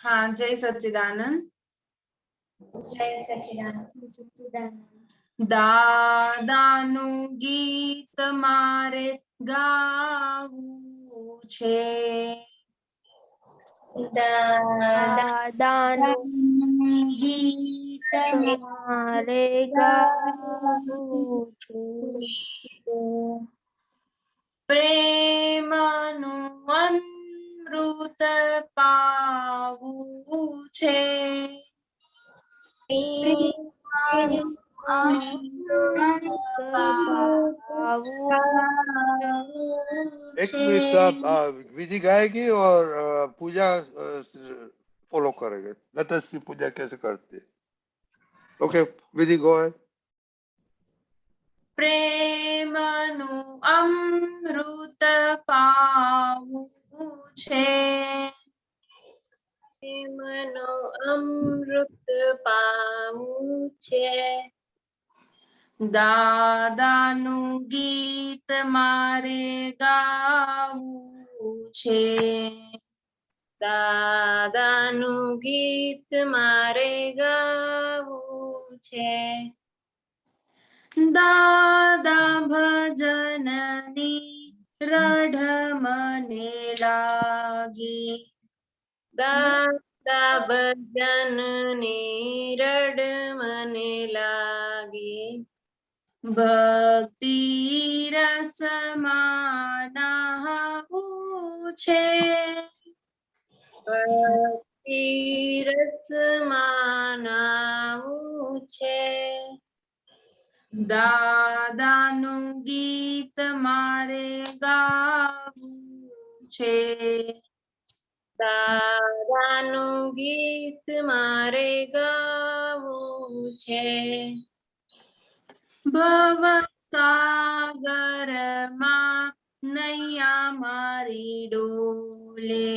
हाँ, जय सच्चिदानंद। जय सच्चिदानंद। દાદાનું ગીત મારે ગાવું છે. દાદાનું ગીત મારે ગાવું છે. પ્રેમનું અમૃત પાવું છે. एक मिनट आप विधि गाएगी और पूजा फॉलो करेंगे. लेट अस सी पूजा कैसे करते हैं. ओके विधि गो अहेड. પ્રેમનું અમૃત પાવું છે. પ્રેમનો અમૃત પાવું છે. દાદાનું ગીત મારે ગાવું છે. દાદાનું ગીત મારે ગાવું છે. દાદા ભજનની રઢ મને લાગી. દાદા ભજનની રડ મને લાગી. ભક્તિ રસમાં નાહવું છે. ભક્તિ રસમાં નાહવું છે. દાદાનું ગીત મારે ગાવું છે. દાદાનું ગીત મારે ગાવું છે. ભવ સાગરમાં નૈયા મારી ડોલે.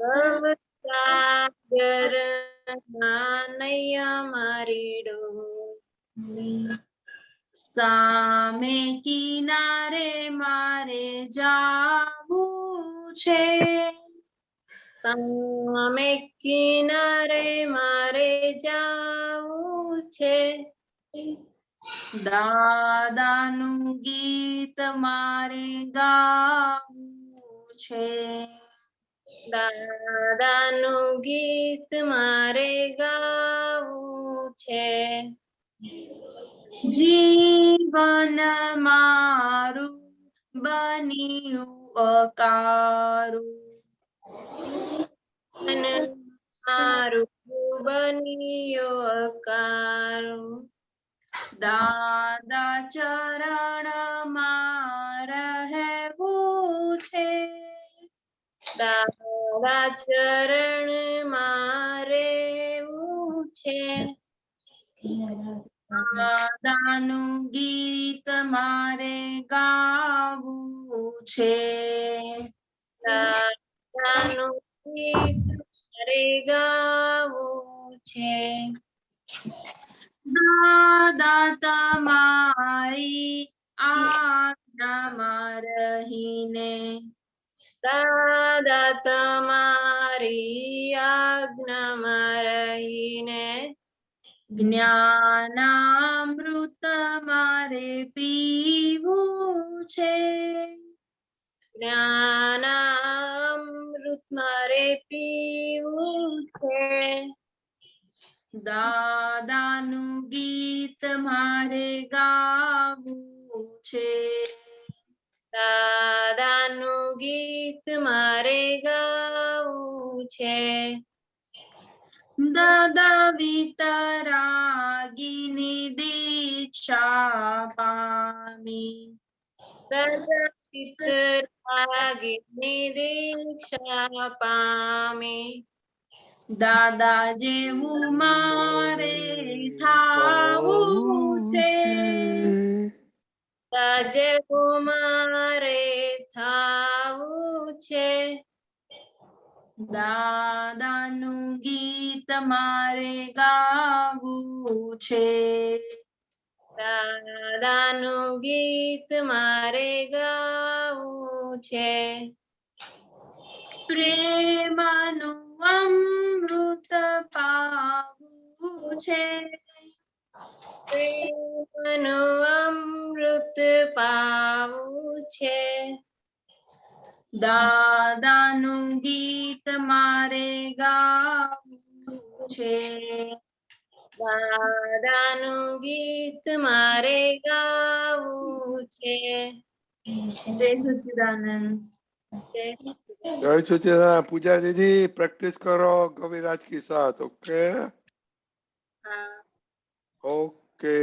ભવ સાગરમાં નૈયા મારી ડોલે. સામે કિનારે મારે જાવું છે. સામે કિનારે મારે જાવું છે. દાદાનું ગીત મારે ગાવું છે. દાદાનું ગીત મારે ગાવું છે. જીવન મારું બન્યું અકારું. મારું બન્યો અકારું. દાદા ચરણમાં રહેવું છે. દાદા ચરણમાં રહેવું છે. દાદાનું ગીત મારે ગાવું છે. દાદાનું ગીત મારે ગાવું છે. દાદા તમારી આજ્ઞામાં રહીને. દાદા તમારી આજ્ઞામાં રહીને. જ્ઞાનામૃત મારે પીવું છે. જ્ઞાનામૃત મારે પીવું છે. દાદાનું ગીત મારે ગાવું છે. દાદાનું ગીત મારે ગાવું છે. દાદા વિતરાગીની દીક્ષા પામી. દાદા વિતરાગીની દીક્ષા પામી. દાદા જેવું મારે થાવું છે. દાદા જેવું મારે થાવું છે. દાદાનું ગીત મારે ગાવું છે. દાદાનું ગીત મારે ગાવું છે. પ્રેમનું અમૃત પાવું છે. પ્રેમનું અમૃત પાવું છે. દાદાનું ગીત મારે ગાવું છે. દાદાનું ગીત મારે ગાવું છે. જય સચ્ચિદાનંદ. જય जय सच्चिदानंद। पूजा दीदी प्रैक्टिस करो कविराज के साथ। ओके હા. ओके।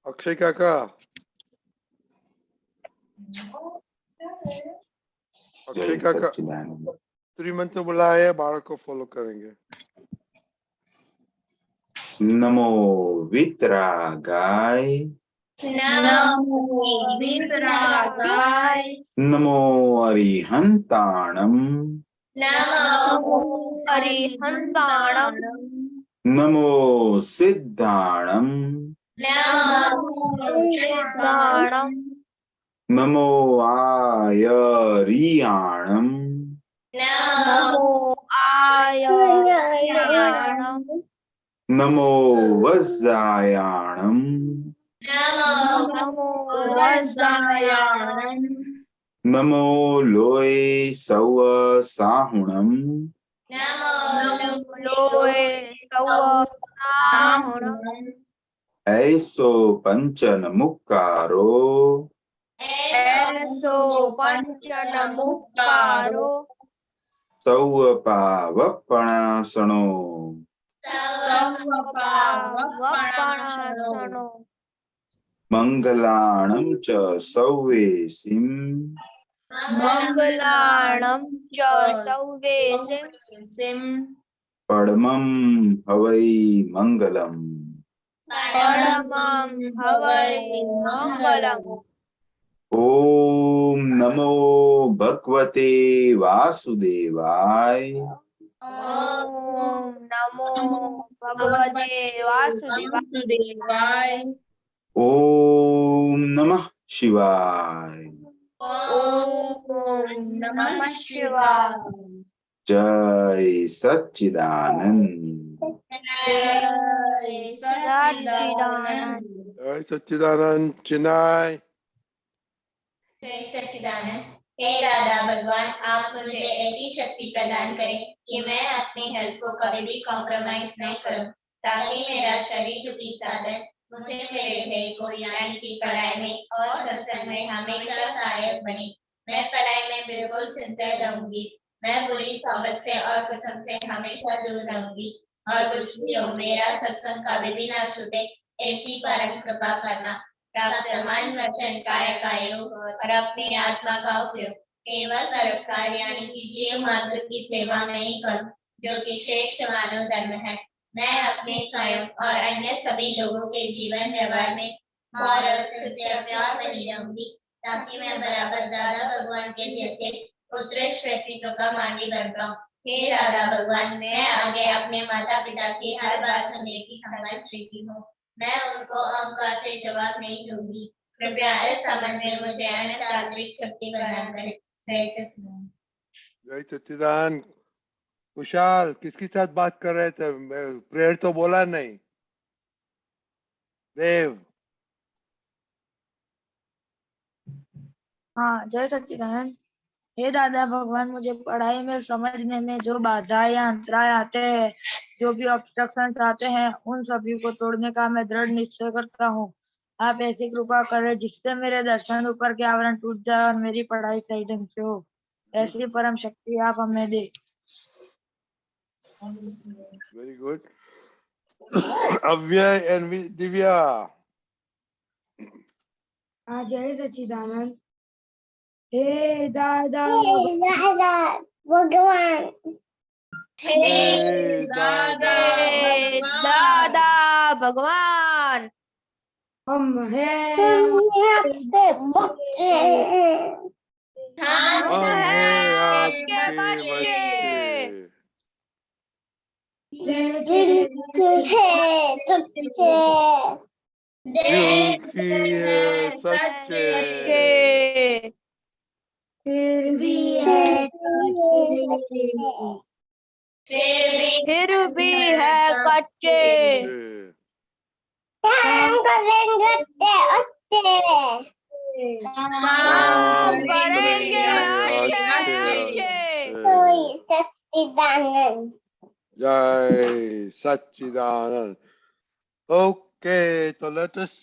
अक्षय काका, अक्षय जय काका सच्चिदानंद। त्रिमंत्र बुलाए, बालक को फॉलो करेंगे। नमो वितरागाय, નમો વિતરાગાય. नमो अरिहंताणम, નમો અરિહંતાણમ. नमो सिद्धाणम, નમો સિદ્ધાણમ. नमो आयरियाणम, નમો આયર્યાણમ. नमो वज्रायाणम, નમો વજ્રાયાણમ. नमो लोय सव साहुणम, નમો લોય સૌ ऐसो पंचन मुक्कारो, એસો પંચન મુક્કારો. सौ पावपणासणो, સર્વપાવપણાસનો. मंगलाणं च सौवेसिं, મંગલાણં ચ સૌવેસિમ. परमं हवै मंगलम्। પરમં હવૈ મંગલમ. ओम नमो भगवते वासुदेवाय, ઓમ નમો ભગવતે વાસુદેવાય. ओम नमः शिवाय। ઓમ નમઃ શિવાય. जय सच्चिदानंद। જય સચ્ચિદાનંદ. जय सच्चिदानंद। चिन्मय जय सच्चिदानंद। हे राधा भगवान, आप मुझे ऐसी शक्ति प्रदान करें कि मैं अपनी हेल्थ को कभी भी कॉम्प्रोमाइज नहीं करूं, ताकि मेरा शरीर रूपी साधन मुझे मेरे ध्येय को यानी कि पढ़ाई में और सत्संग में हमेशा सहायक बने। मैं पढ़ाई में बिल्कुल सिंसियर रहूंगी। मैं बुरी सोबत से और कुसम से हमेशा दूर रहूंगी, और कुछ भी हो मेरा सत्संग कभी भी ना छूटे, ऐसी परम कृपा करना। प्राप्त मन वचन काय का योग और अपनी आत्मा का उपयोग केवल परोपकार यानी कि जीव मात्र की सेवा में ही करूं, जो कि श्रेष्ठ मानव धर्म है। मैं अपने स्वयं और अन्य सभी लोगों के जीवन व्यवहार में मॉरल सिंसियर प्यार बनी रहूंगी, ताकि मैं बराबर दादा भगवान के जैसे उत्कृष्ट व्यक्तित्व का मांडी बन पाऊं। हे राधा भगवान, मैं आगे अपने माता पिता की हर बात सुनने की संकल्प लेती हूँ। मैं उनको अहंकार से जवाब नहीं दूंगी। कृपया इस संबंध में मुझे अनंत आंतरिक शक्ति प्रदान करें। जय सच्चिदानंद। जय सच्चिदानंद। कुशाल किसके साथ बात कर रहे थे? प्रेयर तो बोला नहीं। देव। हाँ, जय सच्चिदानंद। हे दादा भगवान, मुझे पढ़ाई में समझने में जो बाधा या अंतराय आते हैं, जो भी ऑब्स्ट्रक्शंस आते हैं, उन सभी को तोड़ने का मैं दृढ़ निश्चय करता हूँ। आप ऐसी कृपा करें जिससे मेरे दर्शन ऊपर के आवरण टूट जाए और मेरी पढ़ाई सही ढंग से हो। ऐसी परम शक्ति आप हमें दे। Very good. Avyay and Divya. जय सच्चिदानंद। हे दादा भगवान। हे दादा દાદા ભગવાન. हम हैं आपके बच्चे। हम हैं आपके बच्चे। जिनकी है सच्चे, दुखी है सच्चे, फिर भी है फिर भी है कच्चे। काम करेंगे अच्छे अच्छे। जय सच्चिदानंद। ओके, तो लेट अस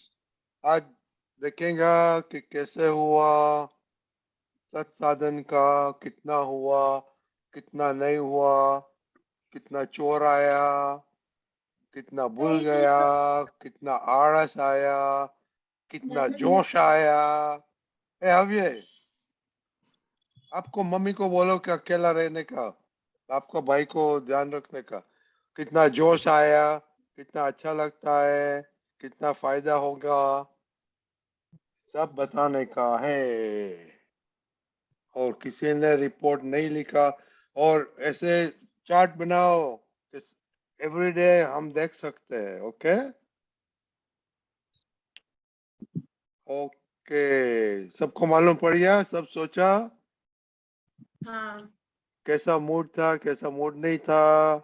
आज देखेंगे कि कैसे हुआ सत्साधन का, कितना हुआ, कितना नहीं हुआ, कितना चोर आया, कितना भूल गया, कितना आलस आया, कितना जोश आया। ए अव्य, आपको मम्मी को बोलो कि अकेला रहने का, आपको भाई को ध्यान रखने का। कितना जोश आया, कितना अच्छा लगता है, कितना फायदा होगा, सब बताने का है। और किसी ने रिपोर्ट नहीं लिखा, और ऐसे चार्ट बनाओ एवरीडे हम देख सकते हैं। ओके ओके, सबको मालूम पड़ गया, सब सोचा हाँ कैसा मूड था, कैसा मूड नहीं था,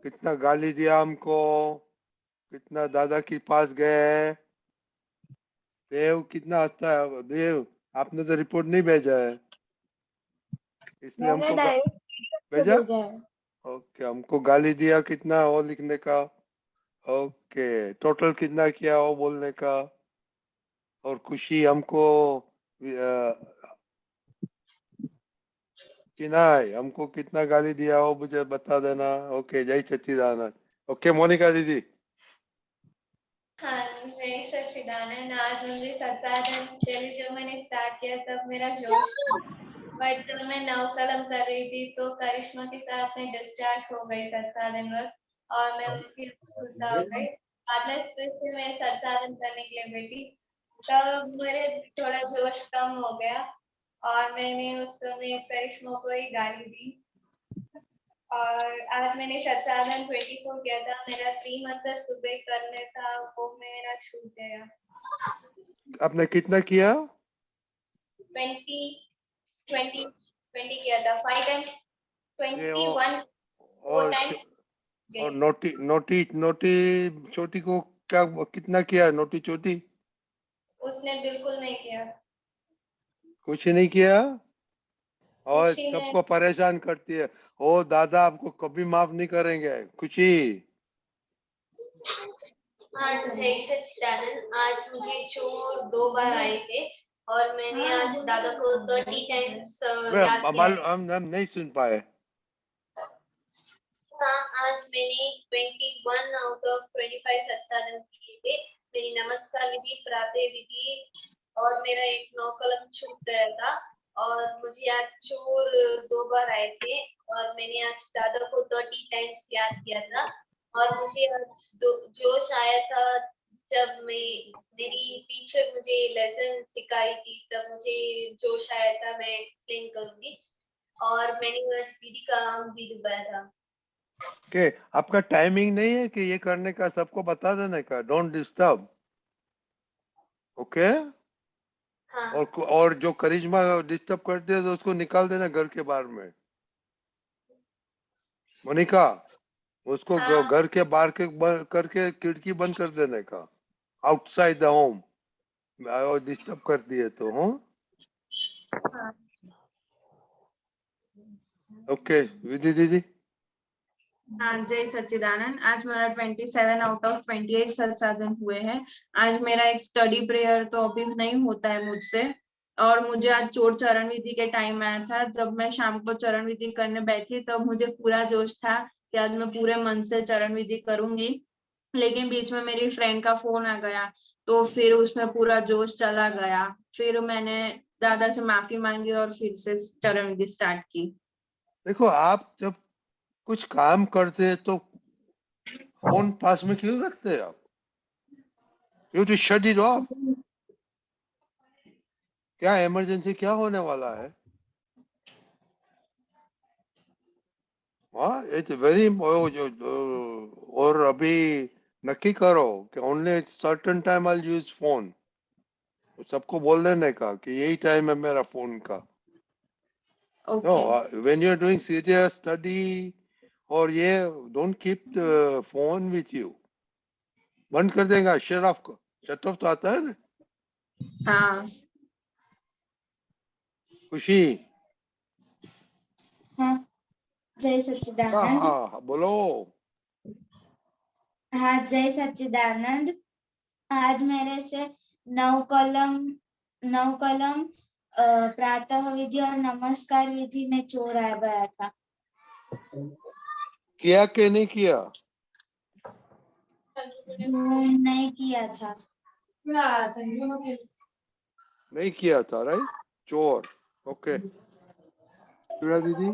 कितना गाली दिया हमको, कितना दादा के पास गए। देव कितना अच्छा है। देव, आपने तो रिपोर्ट नहीं भेजा है, इसलिए हमको भेजा। ओके, हमको गाली दिया कितना वो लिखने का। ओके, टोटल कितना किया वो बोलने का। और खुशी हमको चिनाई हमको कितना गाली दिया वो मुझे बता देना। ओके, जय सच्चिदानंद। ओके मोनिका दीदी। हाँ, जय सच्चिदानंद। आज मुझे सत्साधन पहले जब मैंने स्टार्ट किया तब मेरा जोश था, बट जब मैं 9 कलम कर रही थी तो करिश्मा के साथ मैं डिस्ट्रैक्ट हो गई सत्साधन में, और मैं उसके ऊपर गुस्सा हो गई। बाद में फिर से मैं सत्साधन करने के लिए बैठी, तब मेरे थोड़ा जोश कम हो गया और मैंने उस समय करिश्मा को ही गाली दी। और आज मैंने सत्साधन 24 किया था, मेरा 3 मंत्र सुबह करने था, वो मेरा छूट गया। आपने कितना किया? 20 किया था, 5 टाइम्स, 21 और 4 टाइम्स और नोटी नोटी नोटी छोटी को क्या कितना किया? नोटी छोटी उसने बिल्कुल नहीं किया। कुछ नहीं किया और खुशी ने, सबको परेशान करती है। ओ दादा आपको कभी माफ नहीं करेंगे। खुशी आज जय सच्चिदानंद। आज मुझे चोर 2 बार आए थे और मैंने आज दादा को 30 टाइम्स याद किया है। हम नहीं सुन पाए। हाँ, आज मैंने 21 आउट ऑफ 25 सत्साधन किए थे। मेरी नमस्कार विधि, प्रातः विधि और मेरा एक 9 कलम छूट गया था। और मुझे आज चोर 2 बार आए थे और मैंने आज दादा को 30 टाइम्स याद किया था। और मुझे आज जोश आया था जब मेरी टीचर मुझे लेसन सिखाई थी, तब मुझे जोश आया था, मैं एक्सप्लेन करूंगी। और मैंने आज दीदी का नाम भी डुबाया था। के आपका टाइमिंग नहीं है कि ये करने का, सबको बता देने का, डोंट डिस्टर्ब। ओके, हाँ और जो करिश्मा डिस्टर्ब करते है तो उसको निकाल देना घर के बाहर में। मोनिका, उसको हाँ घर के बाहर के करके खिड़की बंद कर देने का, आउटसाइड द होम। डिस्टर्ब करती है तो। हूँ हाँ। ओके विधि दीदी। हाँ, जय सच्चिदानंद। आज मेरा 27 आउट ऑफ 28 संसाधन हुए हैं। आज मेरा एक स्टडी प्रेयर तो अभी नहीं होता है मुझसे, और मुझे आज चोर चरण विधि के टाइम आया था। जब मैं शाम को चरण विधि करने बैठी तब मुझे पूरा जोश था कि आज मैं पूरे मन से चरण विधि करूंगी, लेकिन बीच में मेरी फ्रेंड का फोन आ गया तो फिर उसमें पूरा जोश चला गया। फिर मैंने दादा से माफी मांगी और फिर से चरण विधि स्टार्ट की। देखो, आप जब कुछ काम करते हैं तो फोन पास में क्यों रखते हैं आप? You to shut it off. क्या इमरजेंसी क्या होने वाला है? हाँ, इट्स वेरी। और अभी नक्की करो कि only certain time I use phone. सबको बोल देने का कि यही टाइम है मेरा फोन का। Okay No, when you're doing serious study और ये don't keep the phone with you, बंद कर देगा, शट ऑफ को, शट ऑफ तो आता है ना। हाँ खुशी, हाँ जय हाँ सच्चिदानंद। हाँ बोलो। हाँ जय सच्चिदानंद। आज मेरे से 9 कलम प्रातः विधि और नमस्कार विधि में चोर आ गया था। किया कि नहीं किया? नहीं किया था। नहीं किया था, राइट, चोर। ओके, सूर्या दीदी।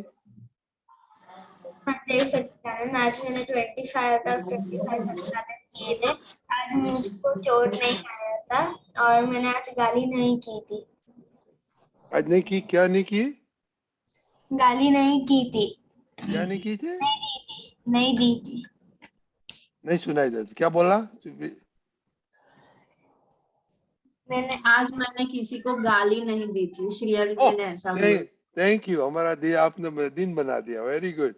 जय सच्चिदानंद। आज मैंने 25 आउट ऑफ 25 सत्साधन किए थे। आज मुझको चोट नहीं आया था और मैंने आज गाली नहीं की थी। आज नहीं की, क्या नहीं की? गाली नहीं की थी। क्या नहीं की थी? नहीं दी थी। नहीं सुनाई देता, क्या बोला? मैंने आज मैंने किसी को गाली नहीं दी थी, श्रेया दीदी ने ऐसा बोला। थैंक यू, हमारा दिन आपने दिन बना दिया, वेरी गुड।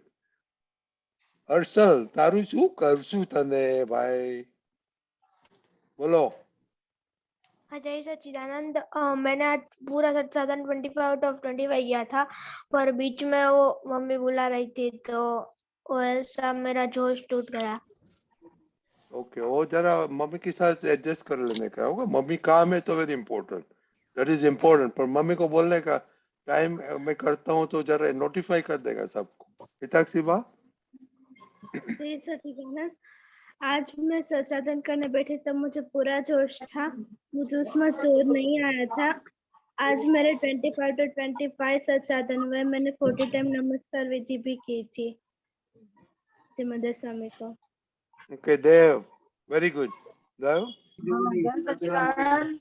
हर्षल, तारू शू करशू तने भाई, बोलो। जय सच्चिदानंद। मैंने आज पूरा सत्साधन 25 आउट ऑफ 25 किया था, पर बीच में वो मम्मी बुला रही थी तो वो ऐसा मेरा जोश टूट गया। ओके, वो जरा मम्मी के साथ एडजस्ट कर लेने का होगा, मम्मी काम है तो very important, that is important, पर मम्मी को बोलने का टाइम मैं करता हूँ तो जरा नोटिफाई कर देगा सबको। हिताक्षी बा। जय सच्चिदानंद। आज मैं सत्साधन करने बैठी तब मुझे पूरा जोश था, मुझे उसमें चोर नहीं आया था। आज मेरे 25 to 25 सत्साधन हुए, मैंने 40 टाइम नमस्कार विधि भी की थी सिमंदर स्वामी को। ओके देव, वेरी गुड देव। जय सच्चिदानंद।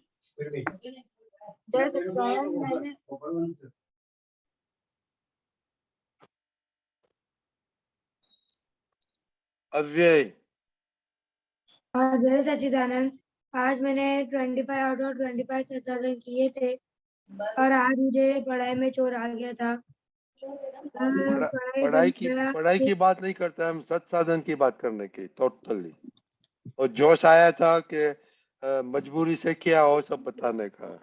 जय सच्चिदानंद। मैंने अव्यय, जय सच्चिदानंद। आज मैंने 25 आउट ऑफ 25 सत्साधन किए थे और आज मुझे पढ़ाई में चोर आ गया था। पढ़ाई की बात नहीं करते, हम सत्साधन की बात करने की, टोटली। और जोश आया था कि मजबूरी से किया हो, सब बताने का।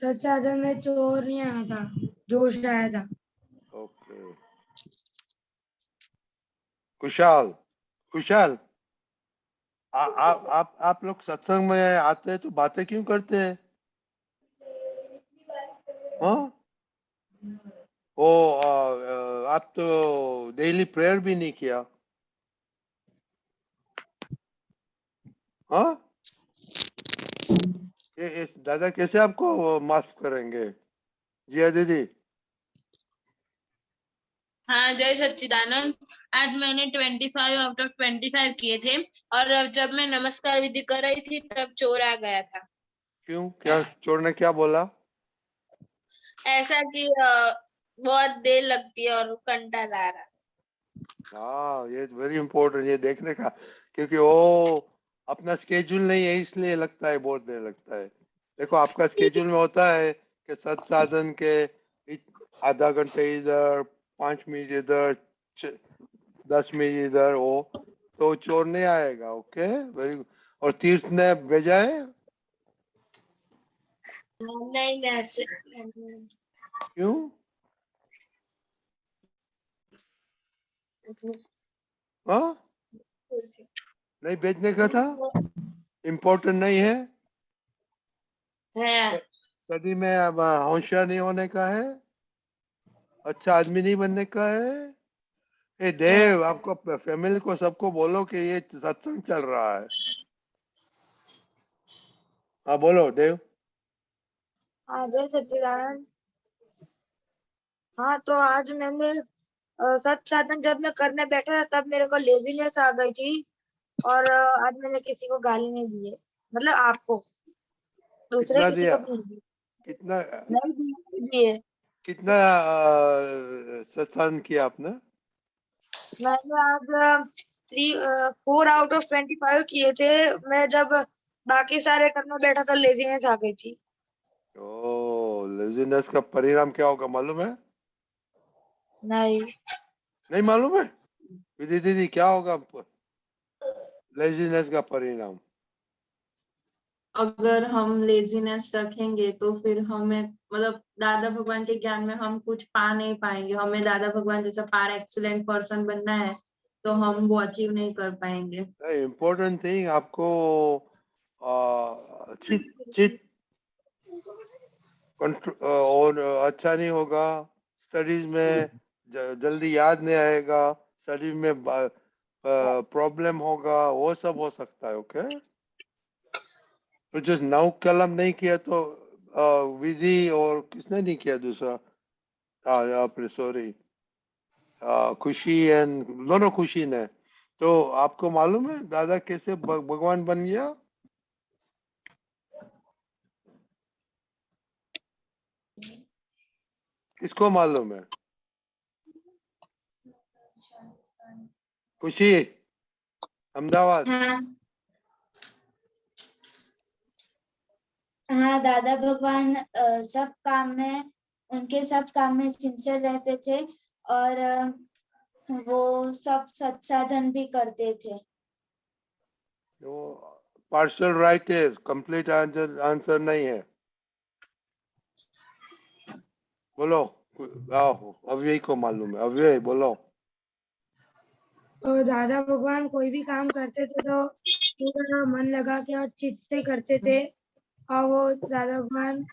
सत्साधन में चोर नहीं आया था, जोश आया था। ओके, कुशाल, कुशाल, आप लोग सत्संग में आते हैं तो बातें क्यों करते हैं? हाँ, ओ आप तो डेली प्रेयर भी नहीं किया। हाँ, ये दादा कैसे आपको माफ करेंगे? जिया दीदी। हाँ जय सच्चिदानंद। आज मैंने 25 आउट ऑफ 25 किए थे और जब मैं नमस्कार विधि कर रही थी तब चोर आ गया था। क्यों, क्या चोर ने क्या बोला? ऐसा कि बहुत देर लगती है और कंटाल आ रहा। हाँ, ये वेरी इंपॉर्टेंट, ये देखने का, क्योंकि वो अपना स्केड्यूल नहीं है इसलिए लगता है, बहुत देर लगता है। देखो आपका स्केड्यूल में होता है कि सत्साधन के आधा घंटे इधर, 5 मिनट इधर, 10 मिनट इधर, हो तो चोर नहीं आएगा। Okay, very good. और तीर्थ ने भेजा है? नहीं ऐसे क्यों? हाँ, नहीं भेजने का था, इम्पोर्टेंट नहीं है, है। स्टडी में अब होशियार नहीं होने का है, अच्छा आदमी नहीं बनने का है। ए देव, आपको फैमिली को सबको बोलो कि ये सत्संग चल रहा है। हाँ बोलो देव। जय सच्चिदानंद। हाँ तो आज मैंने सत्साधन जब मैं करने बैठा था तब मेरे को लेजीनेस आ गई थी और आज मैंने किसी को गाली नहीं दी है, मतलब आपको, दूसरे कितना किसी दिया? को भी नहीं दी। कितना नहीं दी है। कितना सत्संग किया आपने? मैंने आज 4 आउट ऑफ 25 किए थे। मैं जब बाकी सारे करने बैठा तो लेजीनेस आ गई थी। ओ, लेजीनेस का परिणाम क्या होगा मालूम है? नहीं। नहीं मालूम है? विधि दीदी क्या होगा लेजीनेस का परिणाम? अगर हम लेजीनेस रखेंगे तो फिर हमें मतलब दादा भगवान के ज्ञान में हम कुछ पा नहीं पाएंगे। हमें दादा भगवान जैसा पार एक्सीलेंट पर्सन बनना है तो हम वो अचीव नहीं कर पाएंगे। इम्पोर्टेंट थिंग आपको चित चित और अच्छा नहीं होगा, स्टडीज में जल्दी याद नहीं आएगा, स्टडीज में प्रॉब्लम होगा, वो सब हो सकता है। ओके, तो जो नौ कलम नहीं किया तो विधि और किसने नहीं किया दूसरा? आपने सॉरी खुशी एंड दोनों खुशी ने। तो आपको मालूम है दादा कैसे भगवान बन गया? किसको मालूम है? खुशी अहमदाबाद। हाँ, दादा भगवान सब काम में, उनके सब काम में सिंसियर रहते थे और वो सब सत्साधन भी करते थे। वो पार्शियल राइट है, कंप्लीट आंसर नहीं है। बोलो, अव्यय को मालूम है, अव्यय बोलो। तो दादा भगवान कोई भी काम करते थे तो पूरा मन लगा के और चित से करते थे, और वो दादा भगवान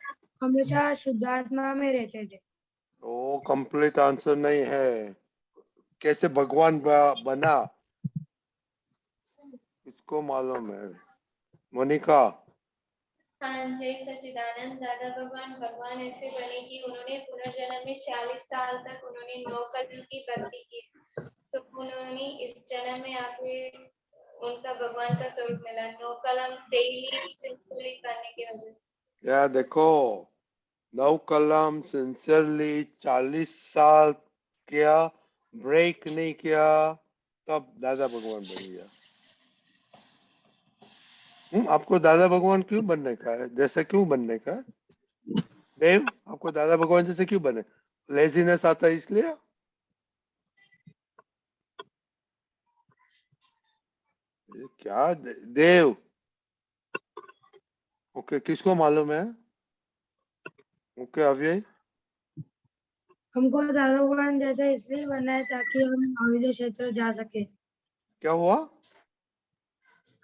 हमेशा शुद्धात्मा में रहते थे। वो कंप्लीट आंसर नहीं है। कैसे भगवान बना इसको मालूम है? मोनिका। हाँ, जय सच्चिदानंद। दादा भगवान ऐसे बने कि उन्होंने पुनर्जन्म में 40 साल तक उन्होंने 9 कलम की भक्ति की, तो उन्होंने इस जन्म में आके उनका भगवान का स्वरूप मिला 9 कलम डेली सिंपली करने की वजह से। या देखो, 9 कलम सिंसियरली 40 साल किया, ब्रेक नहीं किया, तब दादा भगवान बन गया। आपको दादा भगवान क्यों बनने का है? जैसे क्यों बनने का है? देव, आपको दादा भगवान जैसे क्यों बने? लेजीनेस आता है इसलिए? क्या देव? ओके, किसको मालूम है? ओके, अव्यय। हमको दादा भगवान जैसा इसलिए बनना है ताकि हम महाविद्या क्षेत्र जा सके। क्या हुआ?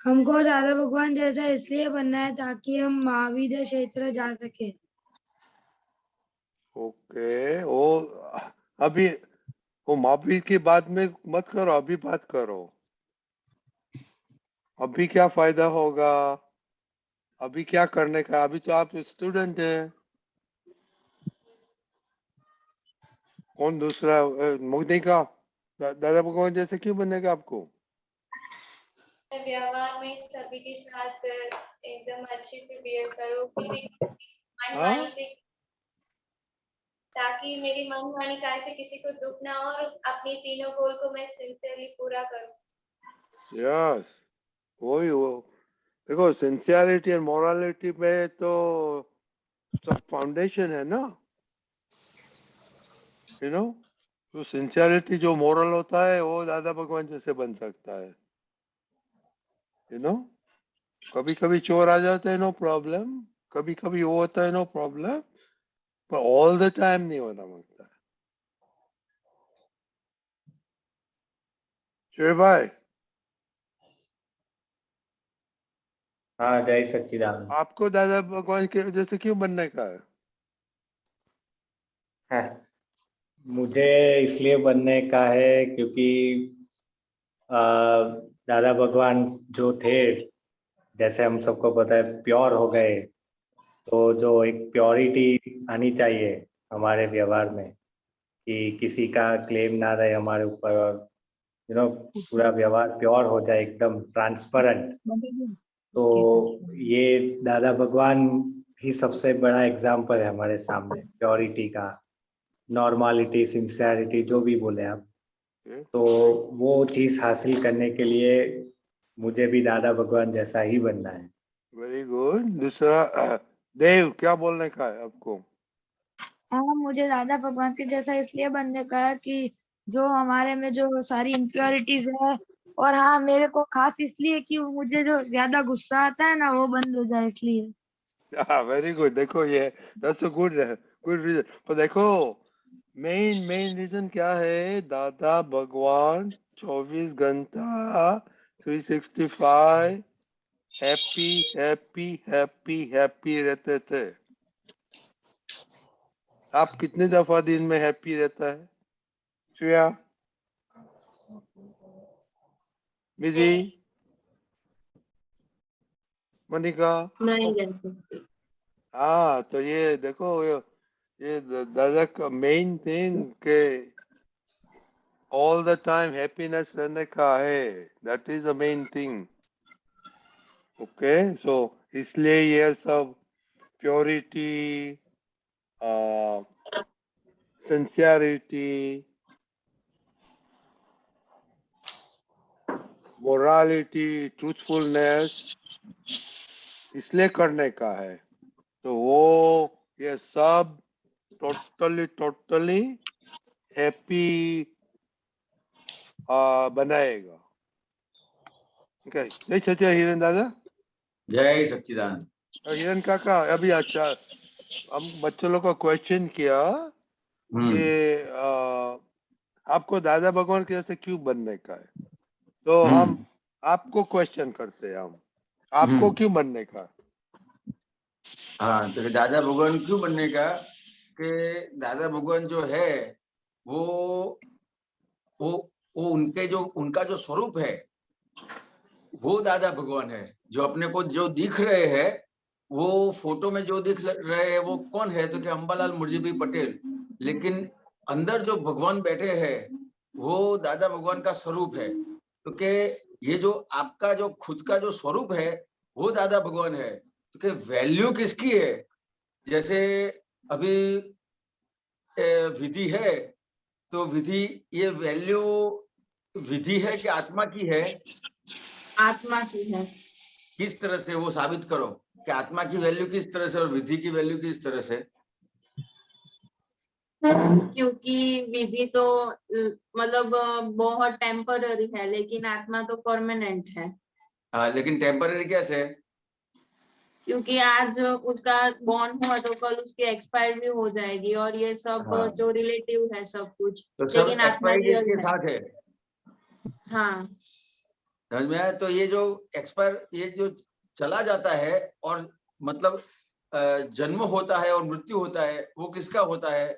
हमको दादा भगवान जैसा इसलिए बनना है ताकि हम महाविद्या क्षेत्र जा सके। ओके, वो अभी वो महावीर की बात में मत करो, अभी बात करो। अभी क्या फायदा होगा? अभी क्या करने का? अभी तो आप स्टूडेंट हैं। कौन दूसरा मोदी का दादा भगवान जैसे क्यों बनेगा आपको? व्यवहार में सभी के साथ एकदम अच्छे से बिहेव करो, किसी हाँ? मनमानी से, ताकि मेरी मनमानी काय से किसी को दुख ना हो और अपनी तीनों गोल को मैं सिंसियरली पूरा करूं। यस, वही वो। देखो, सिंसियरिटी और मोरालिटी पे तो सब फाउंडेशन है ना, यू नो। तो सिंसियरिटी जो मोरल होता है वो दादा भगवान जैसे बन सकता है, यू नो। कभी कभी चोर आ जाते हैं, नो प्रॉब्लम। कभी कभी वो होता है, नो प्रॉब्लम। पर ऑल द टाइम नहीं होना लगता है। शेर भाई, हाँ, जय सच्चिदानंद। आपको दादा भगवान के जैसे क्यों बनने का है? हाँ, मुझे इसलिए बनने का है क्योंकि दादा भगवान जो थे, जैसे हम सबको पता है, प्योर हो गए। तो जो एक प्योरिटी आनी चाहिए हमारे व्यवहार में, कि किसी का क्लेम ना रहे हमारे ऊपर, और पूरा व्यवहार प्योर हो जाए, एकदम ट्रांसपेरेंट। तो ये दादा भगवान ही सबसे बड़ा एग्जाम्पल है हमारे सामने, प्योरिटी का, नॉर्मालिटी, सिंसियरिटी, जो भी बोले आप। तो वो चीज हासिल करने के लिए मुझे भी दादा भगवान जैसा ही बनना है। Very good. दूसरा देव, क्या बोलने का है आपको? हाँ, मुझे दादा भगवान के जैसा इसलिए बनने का है कि जो हमारे में जो सारी इम्प्योरिटीज है। और हाँ, मेरे को खास इसलिए कि मुझे जो ज्यादा गुस्सा आता है ना वो बंद हो जाए इसलिए। Very good. देखो ये दैट्स अ गुड रीजन। पर देखो मेन रीजन क्या है? दादा भगवान 24 घंटा 365 हैप्पी हैप्पी हैप्पी हैप्पी रहते थे। आप कितने दफा दिन में हैप्पी रहता है श्रेया? विधि, मोनिका? नहीं कह सकती। हाँ, तो ये देखो ये दादा का मेन थिंग के ऑल द टाइम हैप्पीनेस रहने का है। That is the main thing. Okay, so इसलिए ये सब प्योरिटी, सिंसियरिटी, मोरालिटी, ट्रूथफुलनेस इसलिए करने का है। तो वो ये सब टोटली हैप्पी बनाएगा। ओके, जय सच्चा हिरण दादा। जय सच्चिदानंद। हिरण काका, अभी अच्छा हम बच्चों लोग को क्वेश्चन किया कि आपको दादा भगवान के जैसे क्यों बनने का है, तो हम आपको क्वेश्चन करते हैं, हम आपको क्यों बनने का? हाँ, तो दादा भगवान क्यों बनने का कि दादा भगवान जो है वो उनका जो स्वरूप है वो दादा भगवान है। जो अपने को जो दिख रहे हैं वो फोटो में जो दिख रहे हैं वो कौन है? तो क्या अंबालाल मुर्जीभी पटेल। लेकिन अंदर जो भगवान बैठे हैं वो दादा भगवान का स्वरूप है। तो के ये जो आपका जो खुद का जो स्वरूप है वो दादा भगवान है। तो के वैल्यू किसकी है? जैसे अभी विधि है, तो विधि ये वैल्यू विधि है कि आत्मा की है? आत्मा की है। किस तरह से वो साबित करो कि आत्मा की वैल्यू किस तरह से और विधि की वैल्यू किस तरह से? क्योंकि विधि तो मतलब बहुत टेम्पररी है, लेकिन आत्मा तो परमानेंट है। हाँ, लेकिन टेम्पररी कैसे है? क्योंकि आज उसका बॉर्न हुआ तो कल उसकी एक्सपायर भी हो जाएगी, और ये सब जो रिलेटिव है सब कुछ, तो सब लेकिन आत्मा एक्सपायरी डेट रियल के है। साथ है। हाँ, समझ में आया? तो ये जो एक्सपायर ये जो चला जाता है और मतलब जन्म होता है और मृत्यु होता है, वो किसका होता है?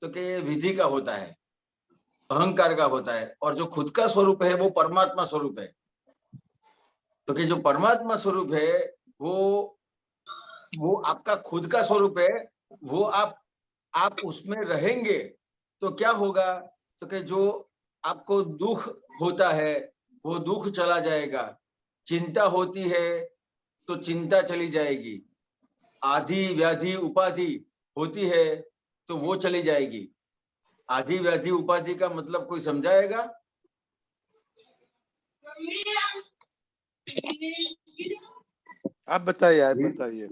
तो कि विधि का होता है, अहंकार का होता है। और जो खुद का स्वरूप है वो परमात्मा स्वरूप है। तो कि जो परमात्मा स्वरूप है वो आपका खुद का स्वरूप है। वो आप उसमें रहेंगे तो क्या होगा? तो कि जो आपको दुख होता है वो दुख चला जाएगा, चिंता होती है तो चिंता चली जाएगी, आदि व्याधि उपाधि होती है तो वो चली जाएगी। आदि व्याधि उपाधि का मतलब कोई समझाएगा? आप बताइए, आप बताइए।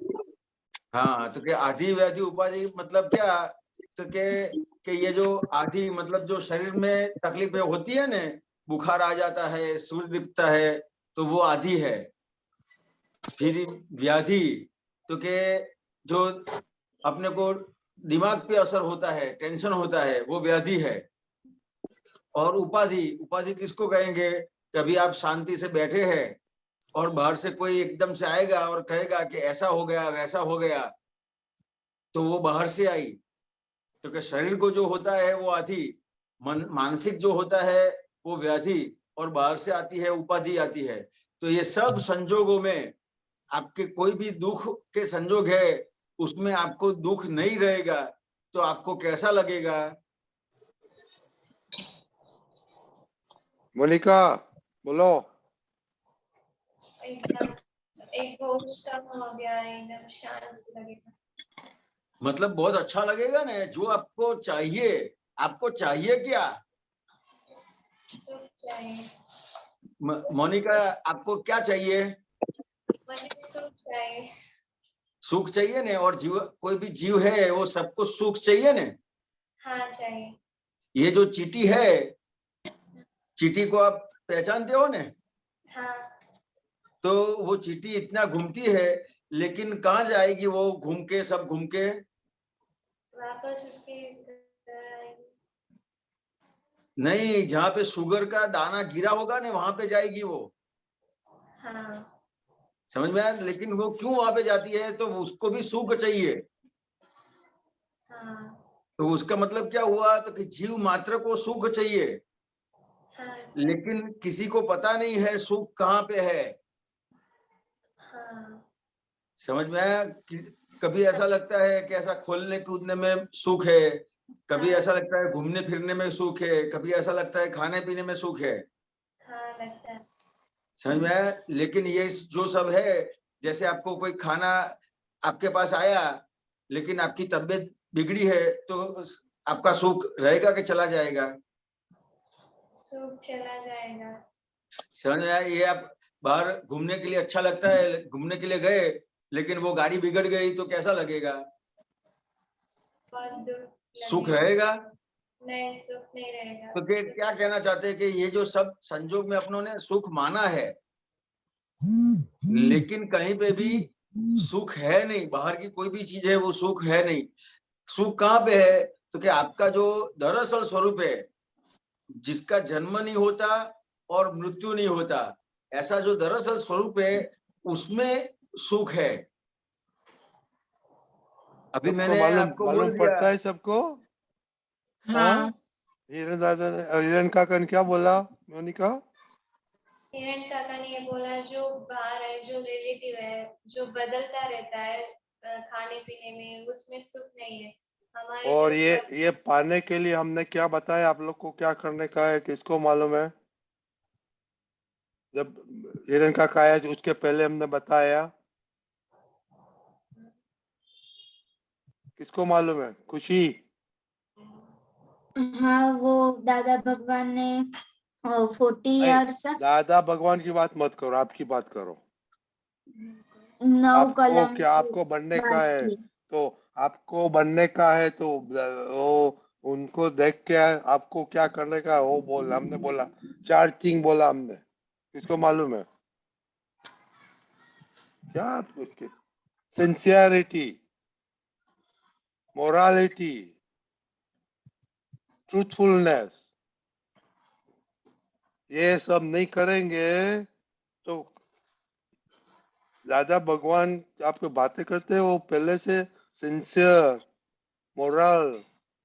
हाँ, तो कि आदि व्याधि उपाधि मतलब क्या? तो कि ये जो आदि मतलब जो शरीर में तकलीफें होती है ना, बुखार आ जाता है, सूर्य दिखता है, तो वो आदि है। फिर व्याधि, तो कि जो अपने को दिमाग पे असर होता है, टेंशन होता है, वो व्याधि है। और उपाधि, उपाधि किसको कहेंगे? कभी आप शांति से बैठे हैं और बाहर से कोई एकदम से आएगा और कहेगा कि ऐसा हो गया वैसा हो गया, तो वो बाहर से आई। तो कि शरीर को जो होता है वो आदि, मानसिक जो होता है वो व्याधि, और बाहर से आती है उपाधि आती है। तो ये सब संजोगों में आपके कोई भी दुख के संजोग है उसमें आपको दुख नहीं रहेगा तो आपको कैसा लगेगा? मोनिका बोलो। एकदम हो गया, एकदम शांत लगेगा। मतलब बहुत अच्छा लगेगा ना। जो आपको चाहिए, आपको चाहिए क्या? सुख चाहिए। मोनिका, आपको क्या चाहिए? मुझे सुख चाहिए। सुख चाहिए ना। और जीव, कोई भी जीव है वो सबको सुख चाहिए ना। हाँ चाहिए। ये जो चींटी है चींटी को आप पहचानते हो ने? हाँ तो वो चींटी इतना घूमती है, लेकिन कहाँ जाएगी वो घूम के, सब घूम के? वापस उसके घर आएगी। नहीं, जहाँ पे शुगर का दाना गिरा होगा ना वहां पे जाएगी वो। हाँ समझ में आया? लेकिन वो क्यों वहां पे जाती है? तो उसको भी सुख चाहिए। हाँ तो उसका मतलब क्या हुआ? तो कि जीव मात्र को सुख चाहिए, हाँ लेकिन किसी को पता नहीं है सुख कहाँ पे है। हाँ समझ में आया? कभी ऐसा लगता है कि ऐसा खोलने कूदने में सुख है, कभी हाँ। ऐसा लगता है घूमने फिरने में सुख है, कभी ऐसा लगता है खाने पीने में सुख है। हाँ लगता है। समझ में आया? लेकिन ये जो सब है, जैसे आपको कोई खाना आपके पास आया, लेकिन आपकी तबीयत बिगड़ी है, तो आपका सुख रहेगा कि चला जाएगा? सुख चला जाएगा। समझ में आया? ये आप बाहर घूमने के लिए अच्छा लगता है, घूमने के लिए गए, लेकिन वो गाड़ी बिगड़ गई तो कैसा लगेगा? बहुत दुख सुख लगेगा। रहेगा? नहीं सुख नहीं रहेगा। तो क्या कहना चाहते हैं कि ये जो सब संजोग में अपनों ने सुख माना है, लेकिन कहीं पे भी सुख है नहीं। बाहर की कोई भी चीज है वो सुख है नहीं। सुख कहाँ पे है? तो कि आपका जो दरअसल स्वरूप है, जिसका जन्म नहीं होता और मृत्यु नहीं होता, ऐसा जो दरअसल स्वरूप है, उसमें सुख है। अभी सबको मैंने मालूम आपको मालूम बोल दिया। पड़ता है सबको? हाँ हिरण दादा ने हिरण काका ने क्या बोला मोनिका? हिरण काका ने ये बोला जो बाहर है, जो रिलेटिव है, जो बदलता रहता है खाने पीने में, उसमें सुख नहीं है। हमारे और जो ये पाने के लिए हमने क्या बताया आप लोग को, क्या करने का है, किसको मालूम है? जब हिरण काका आया उसके पहले हमने बताया, किसको मालूम है? खुशी? हाँ वो दादा भगवान ने 40 नहीं, इयर्स दादा भगवान की बात मत करो, आपकी बात करो। 9 आपको कलम क्या आपको बनने का बात है? की। तो आपको बनने का है तो वो उनको देख के आपको क्या करने का है वो बोल, हमने बोला 4 थिंग बोला हमने, किसको मालूम है? क्या आपको इसके? सिंसियरिटी, मोरालिटी, ट्रूथफुलनेस, ये सब नहीं करेंगे तो दादा भगवान आपको बातें करते हैं वो पहले से सिंसियर, मोरल,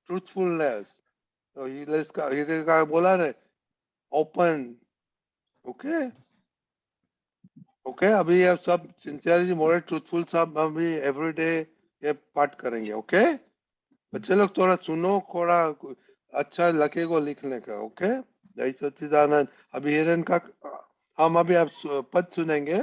ट्रूथफुलनेस, तो ये का बोला रे, ओपन। ओके ओके, अभी ये सब सिंसियरिटी, मोरल, ट्रूथफुल सब अभी एवरीडे ये पाठ करेंगे। ओके बच्चे लोग थोड़ा सुनो, थोड़ा अच्छा लगेगा लिखने का। ओके जय सच्चिदानंद। अभी हिरण का हम अभी आप पद सुनेंगे।